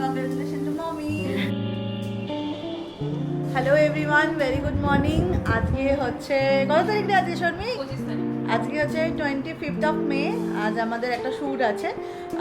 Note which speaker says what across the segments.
Speaker 1: Congratulations to mommy. Hello everyone, very good morning. আজকে হচ্ছে কত তারিখ রে আজকে শর্মি? 25 তারিখ। আজকে হচ্ছে 25th অফ মে। আজ আমাদের একটা শ্যুট আছে,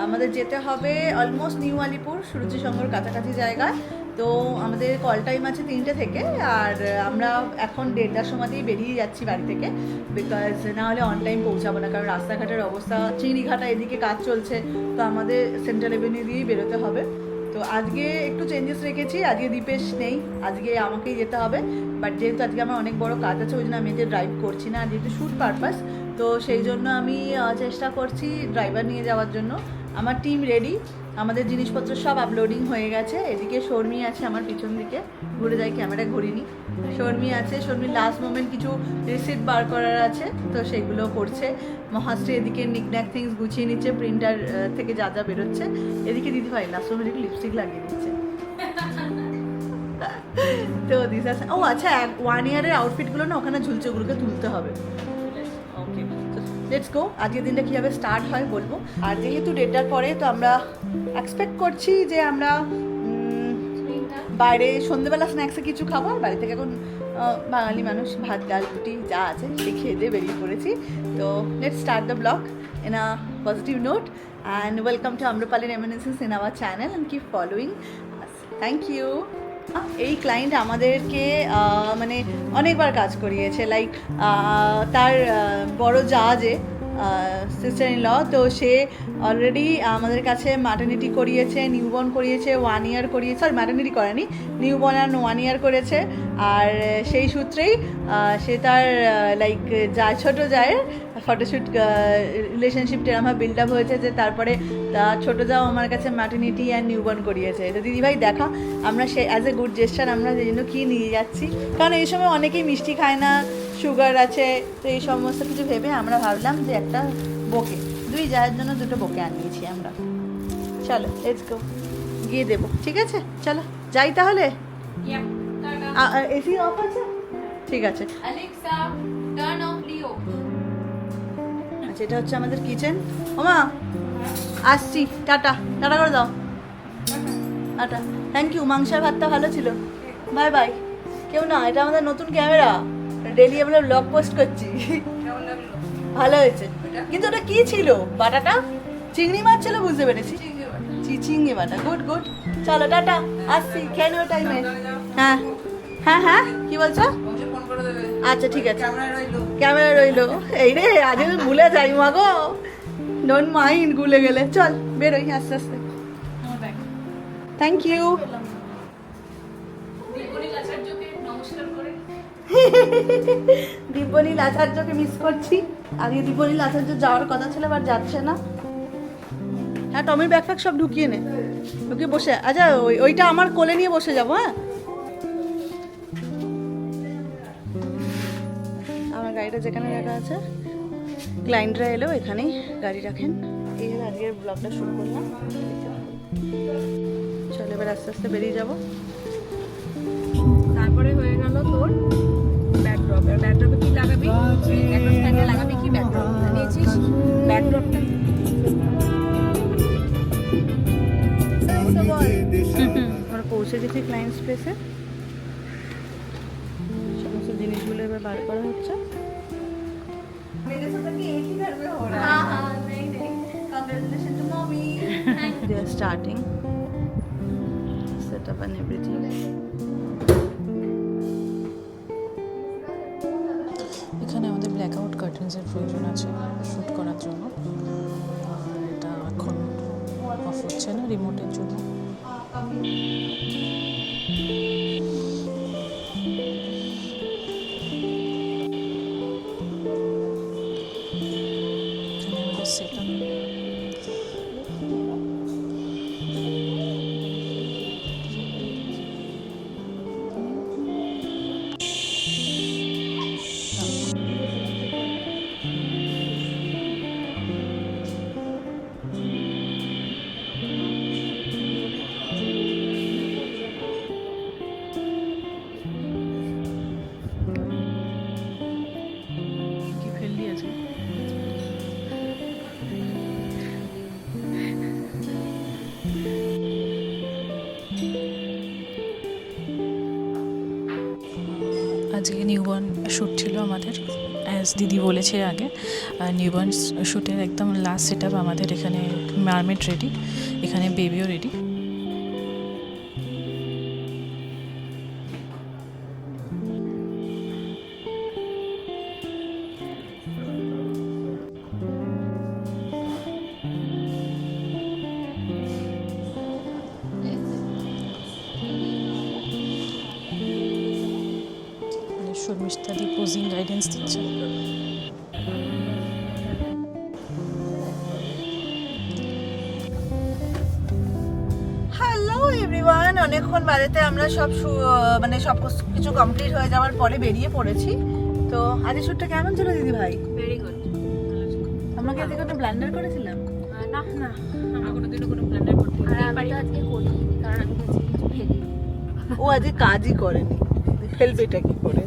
Speaker 1: আমাদের যেতে হবে অলমোস্ট নিউ আলিপুর, সুরুচি সংঘর কাছাকাছি জায়গায়। তো আমাদের কল টাইম আছে 3টে থেকে, আর আমরা এখন 1:30টার সময়তেই বেরিয়ে যাচ্ছি বাড়ি থেকে, বিকজ না হলে অন টাইম পৌঁছাবো না, কারণ রাস্তাঘাটের অবস্থা, চিংড়িঘাটা এদিকে কাজ চলছে, তো আমাদের সেন্ট্রাল এভিনিউ দিয়েই বেরোতে হবে। তো আজকে একটু চেঞ্জেস রেখেছি, আজকে দীপেশ নেই, আজকে আমাকেই যেতে হবে। বাট যেহেতু আজকে আমার অনেক বড় কাজ আছে, ওই জন্য আমি যে ড্রাইভ করছি না, যেহেতু শ্যুট পারপাস, তো সেই জন্য আমি চেষ্টা করছি ড্রাইভার নিয়ে যাওয়ার জন্য। আমার টিম রেডি, আমাদের জিনিসপত্র সব আপলোডিং হয়ে গেছে। এদিকে শর্মি আছে আমার পিছন দিকে, ঘুরে যাই, ক্যামেরা ঘুরিনি। শর্মি আছে, শর্মির লাস্ট মোমেন্ট কিছু রিসিপ্ট বার করার আছে, তো সেগুলো করছে। মহাশ্রী এদিকে নিকন্যাক থিংস গুছিয়ে নিচ্ছে, প্রিন্টার থেকে যা যা বেরোচ্ছে। এদিকে দিদিভাই লাস্ট মোমেন্ট একটু লিপস্টিক লাগিয়ে দিচ্ছে। তো দিস আছে, ও আচ্ছা, 1 ইয়ারের আউটফিটগুলো না ওখানে ঝুলছে, ওগুলোকে তুলতে হবে। ওকে, লেটস গো। আজকের দিনটা কীভাবে স্টার্ট হয় বলবো। আর যেহেতু 1:30টার পরে, তো আমরা এক্সপেক্ট করছি যে আমরা বাইরে সন্ধ্যেবেলা স্ন্যাক্সে কিছু খাবো। আর বাড়ি থেকে এখন বাঙালি মানুষ ভাত ডাল রুটি যা আছে সে খেয়ে দিয়ে বেরিয়ে পড়েছি। তো let's start the blog in a positive note, and welcome to Amrapali reminiscence in our channel, and keep following. Thank you. এই ক্লায়েন্ট আমাদেরকে মানে অনেকবার কাজ করিয়েছে, লাইক তার বড় জাহাজে সিস্টার ইন ল, তো সে অলরেডি আমাদের কাছে ম্যাটারনিটি করিয়েছে, নিউবর্ন করিয়েছে, 1 ইয়ার করিয়েছে, আর ম্যাটারনিটি করেনি, নিউবর্ন আর 1 ইয়ার করেছে। আর সেই সূত্রেই সে তার লাইক ছোটো জায়ের ফটোশ্যুট রিলেশনশিপটা আমার বিল্ড আপ হয়েছে, যে তারপরে তার ছোটো যাও আমার কাছে ম্যাটারনিটি অ্যান্ড নিউবর্ন করিয়েছে। তো দিদিভাই দেখা, আমরা সে অ্যাজ এ গুড জেস্টার আমরা সেই জন্য কী নিয়ে যাচ্ছি, কারণ এই সময় অনেকেই মিষ্টি খায় না, সুগার আছে, তো এই সমস্ত কিছু ভেবে আমরা ভাবলাম যে একটা বোকে, 2 জায়ের জন্য 2টো বোকে আনিয়েছি আমরা। চলো লেটস গো, গিয়ে দেবো, ঠিক আছে? চলো যাই তাহলে। এসি অফ আছে? ঠিক আছে। আচ্ছা, এটা হচ্ছে আমাদের কিচেন। ওমা আসছি, টাটা, টাটা করে দাও, টাটা। থ্যাংক ইউ, মাংসের ভাতটা ভালো ছিল, বাই বাই। কেউ না, এটা আমাদের নতুন ক্যামেরা, ডেলি আমরা ব্লগ পোস্ট করছি। ভালো হয়েছে, কিন্তু ওটা কি ছিল? বাটাটা চিংড়ি মাছ ছিল, বুঝতে পেরেছি, চিংড়ি বাটা। গুড গুড, চলো টাটা, আসছি, খেয়ে নেবো টাইমে। হ্যাঁ হ্যাঁ হ্যাঁ, কি বলছো? আচ্ছা ঠিক আছে, ক্যামেরা রইলো। এই রে, আজ ভুলে যাই মা গো, ডোন্ট মাইন্ড, ভুলে গেলে। চল বেরোই আস্তে আস্তে। Thank you. দীপনীল আচার্যকে মিস করছি। আগে দীপনীল আচার্য যাওয়ার কথা ছিল, আবার যাচ্ছে না। হ্যাঁ, টমির ব্যাগ ফ্যাগ সব ঢুকিয়ে নে, ঢুকিয়ে বসে। আচ্ছা, ওইটা আমার কোলে নিয়ে বসে যাবো। হ্যাঁ, আমার গাড়িটা যেখানে রাখা আছে, ক্লায়েন্টরা এলেও এখানেই গাড়ি রাখেন। এই হলো আজকের ব্লগটা শুরু করলাম। চল এবার আস্তে আস্তে বেরিয়ে যাবো। তারপরে হয়ে গেল তোর ব্যাকড্রপ। ব্যাকড্রপে কি লাগাবি? একটা স্ট্যান্ডে লাগাবি কি ব্যাকড্রপ নিয়েছিস? ব্যাকড্রপটা আমরা পৌঁছে গেছি ক্লায়েন্ট স্পেসে। সমস্ত জিনিসগুলো এবার বার করা হচ্ছে। They are starting setup and everything.
Speaker 2: এখানে আমাদের ব্ল্যাকআউট কার্টেন্সের প্রয়োজন আছে শ্যুট করার জন্য। আর এটা এখন অফ হচ্ছে না রিমোটের জন্য। সেটা আজকে নিউবর্ন শ্যুট ছিল আমাদের, অ্যাজ দিদি বলেছে আগে। নিউবর্ন শ্যুটের একদম লাস্ট সেট আপ আমাদের এখানে। মারমেড রেডি, এখানে বেবিও রেডি। শর্মিষ্ঠাদি পোজিং গাইডেন্স দিচ্ছে।
Speaker 1: হ্যালো এভরিওয়ান, অনেকক্ষণ বাদেতে আমরা সব মানে সব কিছু কমপ্লিট হয়ে যাওয়ার পরে বেরিয়ে পড়েছি। তো আজকে শ্যুটটা কেমন ছিল দিদি ভাই?
Speaker 3: Very good.
Speaker 1: আমরা কি আজকে কোনো ব্লান্ডার করেছিলাম?
Speaker 3: না না,
Speaker 2: আমরা কোনোদিনও কোনো প্ল্যানার করতে
Speaker 3: আর আমি তো আজকে করিনি, কারণ আমি আজকে কিছু ফেলি।
Speaker 1: ও আজকে কাজই করেনি, ফেলবে এটা কি করে?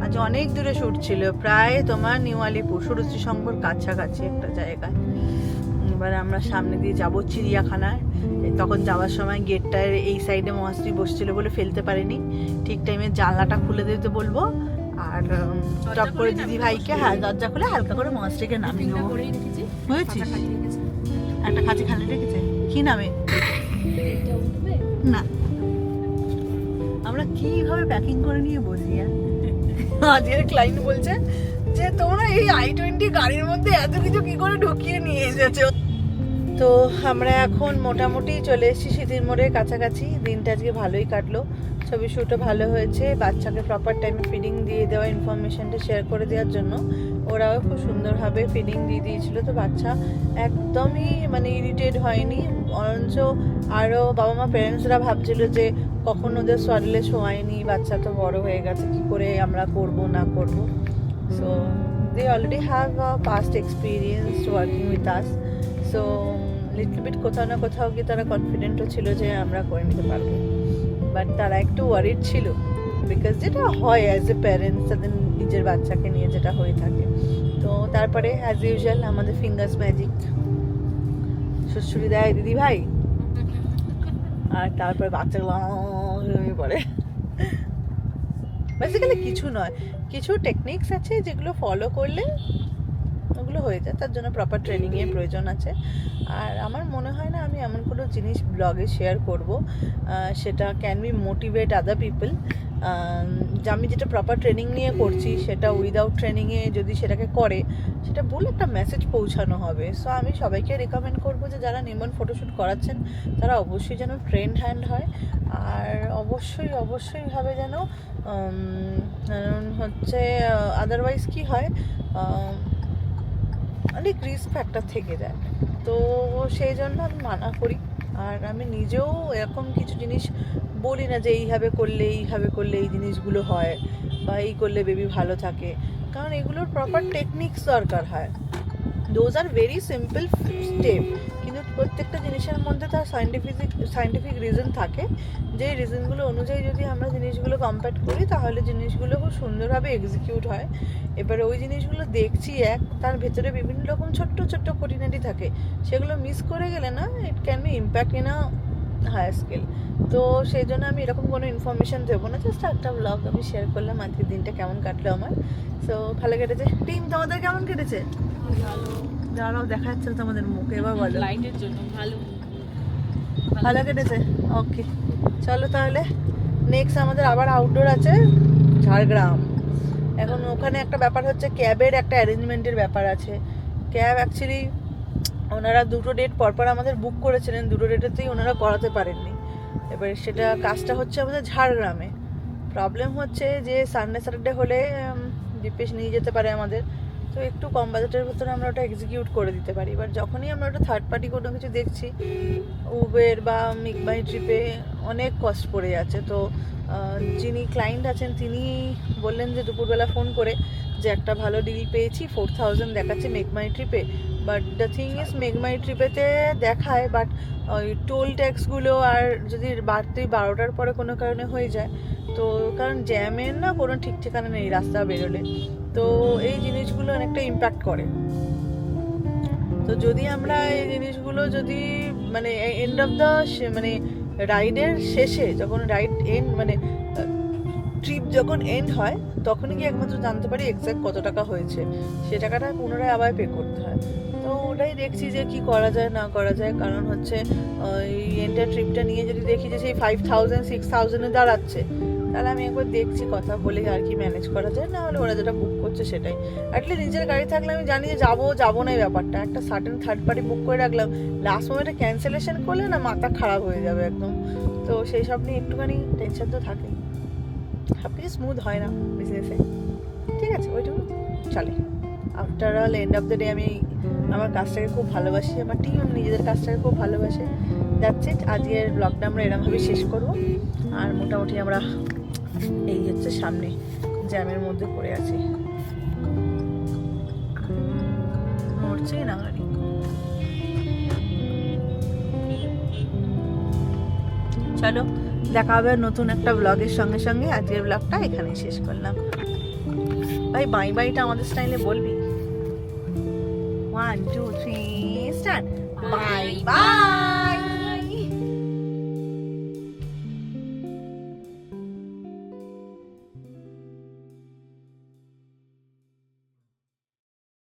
Speaker 1: আজ অনেক দূরে শ্যুট ছিল, প্রায় তোমার নিউ আলিপুর সুরুচি সংঘর কাছাকাছি একটা জায়গায়। এবার আমরা সামনে দিয়ে যাব চিড়িয়াখানায়। তখন যাওয়ার সময় গেটটার এই সাইডে মহাশ্রী বসছিল বলে ফেলতে পারিনি। ঠিক টাইমে জানলাটা খুলে দিতে বলবো, আর টপ করে দিদি ভাইকে দরজা খুলে হালকা করে মহাশ্রীকে নামিয়ে দেবো। বুঝেছিস? একটা কাছে খালি রেখেছে, কি নামে? না, আমরা কিভাবে প্যাকিং করে নিয়ে বসি। আজকের ক্লায়েন্ট বলছে যে তোমরা এই i20 গাড়ির মধ্যে এত কিছু কি করে ঢুকিয়ে নিয়ে এসেছো। তো আমরা এখন মোটামুটি চলে এসেছি সিঁথির মোড়ের কাছাকাছি। দিনটা আজকে ভালোই কাটলো, ছবি শ্যুটও ভালো হয়েছে। বাচ্চাকে প্রপার টাইমে ফিডিং দিয়ে দেওয়া, ইনফরমেশনটা শেয়ার করে দেওয়ার জন্য ওরাও খুব সুন্দরভাবে ফিডিং দিয়ে দিয়েছিল। তো বাচ্চা একদমই মানে ইরিটেট হয়নি, বরঞ্চ আরও বাবা মা প্যারেন্টসরা ভাবছিল যে কখন ওদের শরীরে শোয়ায়নি, বাচ্চা তো বড় হয়ে গেছে, কি করে আমরা করব না করব। So they already have a past experience working with us. So little bit কোথাও না কোথাও গিয়ে তারা কনফিডেন্টও ছিল যে আমরা করে নিতে পারবো, বাট তারা একটু ওয়ারিড ছিল, বিকজ যেটা হয় অ্যাজ এ প্যারেন্টস তাদের নিজের বাচ্চাকে নিয়ে যেটা হয়ে থাকে। তো তারপরে অ্যাজ ইউজুয়াল আমাদের ফিঙ্গার্স ম্যাজিক সুশ্রী দেয় দিদি ভাই, আর তারপরে বাচ্চাগুলো ঘুমিয়ে পড়ে। বেসিক্যালি কিছু নয়, কিছু টেকনিক্স আছে যেগুলো ফলো করলে ওগুলো হয়ে যায়, তার জন্য প্রপার ট্রেনিংয়ের প্রয়োজন আছে। আর আমার মনে হয় না আমি এমন কোনো জিনিস ব্লগে শেয়ার করব সেটা can be motivate other people. যে আমি যেটা প্রপার ট্রেনিং নিয়ে করছি সেটা উইদাউট ট্রেনিংয়ে যদি সেটাকে করে, সেটা বলে একটা মেসেজ পৌঁছানো হবে। সো আমি সবাইকে রেকমেন্ড করবো যে যারা নিমন ফটোশ্যুট করাচ্ছেন তারা অবশ্যই যেন ট্রেন্ড হ্যান্ড হয়, আর অবশ্যই ভাবে যেন হচ্ছে আদারওয়াইজ কি হয়, অনেক রিস্ক ফ্যাক্টর থেকে যায়। তো সেই জন্য আমি মানা করি, আর আমি নিজেও এরকম কিছু জিনিস বলি না যে এইভাবে করলে এই জিনিসগুলো হয় বা এই করলে বেবি ভালো থাকে, কারণ এগুলোর প্রপার টেকনিক্স দরকার হয়। Those are very simple step, কিন্তু প্রত্যেকটা জিনিসের মধ্যে তার সায়েন্টিফিক রিজন থাকে, যে রিজনগুলো অনুযায়ী যদি আমরা জিনিসগুলো কম্পেয়ার করি তাহলে জিনিসগুলো খুব সুন্দরভাবে এক্সিকিউট হয়। এবারে ওই জিনিসগুলো দেখছি তার ভেতরে বিভিন্ন রকম ছোট্ট খুঁটিনাটি থাকে, সেগুলো মিস করে গেলে না it can be impact in a higher scale. তো সেই জন্য আমি এরকম কোনো ইনফরমেশন দেবো না, জাস্ট একটা ব্লগ আমি শেয়ার করলাম আজকের দিনটা কেমন কাটলো আমার। সো ভালো কেটেছে। টিম তোমাদের কেমন কেটেছে? দাঁড়াও, দেখা যাচ্ছে তোমাদের মুখে, এবার বলো।
Speaker 2: লাইটের জন্য
Speaker 1: ভালো কেটেছে, ওকে। চলো তাহলে নেক্সট আমাদের আবার আউটডোর আছে ঝাড়গ্রাম। এখন ওখানে একটা ব্যাপার হচ্ছে, ক্যাবের একটা অ্যারেঞ্জমেন্টের ব্যাপার আছে। ক্যাব অ্যাকচুয়ালি ওনারা দুটো ডেট পরপর আমাদের বুক করেছিলেন, দুটো ডেটেতেই ওনারা করাতে পারেননি। এবারে সেটা কাজটা হচ্ছে আমাদের ঝাড়গ্রামে। প্রবলেম হচ্ছে যে সানডে স্যাটারডে হলে দীপেশ নিয়ে যেতে পারে আমাদের, তো একটু কম বাজেটের ভিতরে আমরা ওটা এক্সিকিউট করে দিতে পারি। এবার যখনই আমরা ওটা থার্ড পার্টি কোনো কিছু দেখছি, উবের বা মেক মাই ট্রিপে অনেক কস্ট পড়ে যাচ্ছে। তো যিনি ক্লায়েন্ট আছেন তিনি বললেন যে দুপুরবেলা ফোন করে যে একটা ভালো ডিল পেয়েছি, 4000 দেখাচ্ছে মেক মাই ট্রিপে। But the thing is make my ট্রিপেতে দেখায়, বাট ওই টোল ট্যাক্সগুলো আর যদি বাড়তি 12টার পরে কোনো কারণে হয়ে যায়, তো কারণ জ্যামের না কোনো ঠিক ঠিকানা নেই রাস্তা বেরোলে, তো এই জিনিসগুলো অনেকটা ইম্প্যাক্ট করে। তো যদি আমরা এই জিনিসগুলো যদি মানে এন্ড অফ দ্য মানে রাইডের শেষে যখন রাইড এন্ড মানে ট্রিপ যখন এন্ড হয় তখনই কি একমাত্র জানতে পারি এক্স্যাক্ট কত টাকা হয়েছে, সে টাকাটা পুনরায় আবার পে করতে হয়। তো ওটাই দেখছি যে কি করা যায় না করা যায়, কারণ হচ্ছে এই এন্টার ট্রিপটা নিয়ে যদি দেখি যে সেই 5,000-6,000-এ দাঁড়াচ্ছে, তাহলে আমি একবার দেখছি কথা বলে আর কি ম্যানেজ করা যায়, না হলে ওরা যেটা বুক করছে সেটাই। অ্যাটলিস্ট নিজের গাড়ি থাকলে আমি জানি যে যাবো না এই ব্যাপারটা, একটা সার্টেন থার্ড পার্টি বুক করে রাখলাম, লাস্ট মোমেন্টে ক্যান্সেলেশন করলে না মাথা খারাপ হয়ে যাবে একদম। তো সেই সব নিয়ে একটুখানি টেনশন তো থাকেই, সব কিছু স্মুথ হয় না বিজনেসে। ঠিক আছে, ওইটুকু চলে। After all end of the day আমি আমার কাজটাকে খুব ভালোবাসি, আমার টিম নিজেদের কাজটাকে খুব ভালোবাসে। That's it. আজকের ব্লগটা আমরা এরমভাবে শেষ করব। আর মোটামুটি আমরা এই হচ্ছে সামনে জ্যামের মধ্যে পড়ে আছি, নড়ছেই না গাড়ি। চলো, দেখা হবে নতুন একটা ব্লগের সঙ্গে সঙ্গে। আজকের ব্লগটা এখানেই শেষ করলাম। ভাই বাই বাইটা আমাদের স্টাইলে বলবি? 1 2 3 স্টার্ট। Bye bye.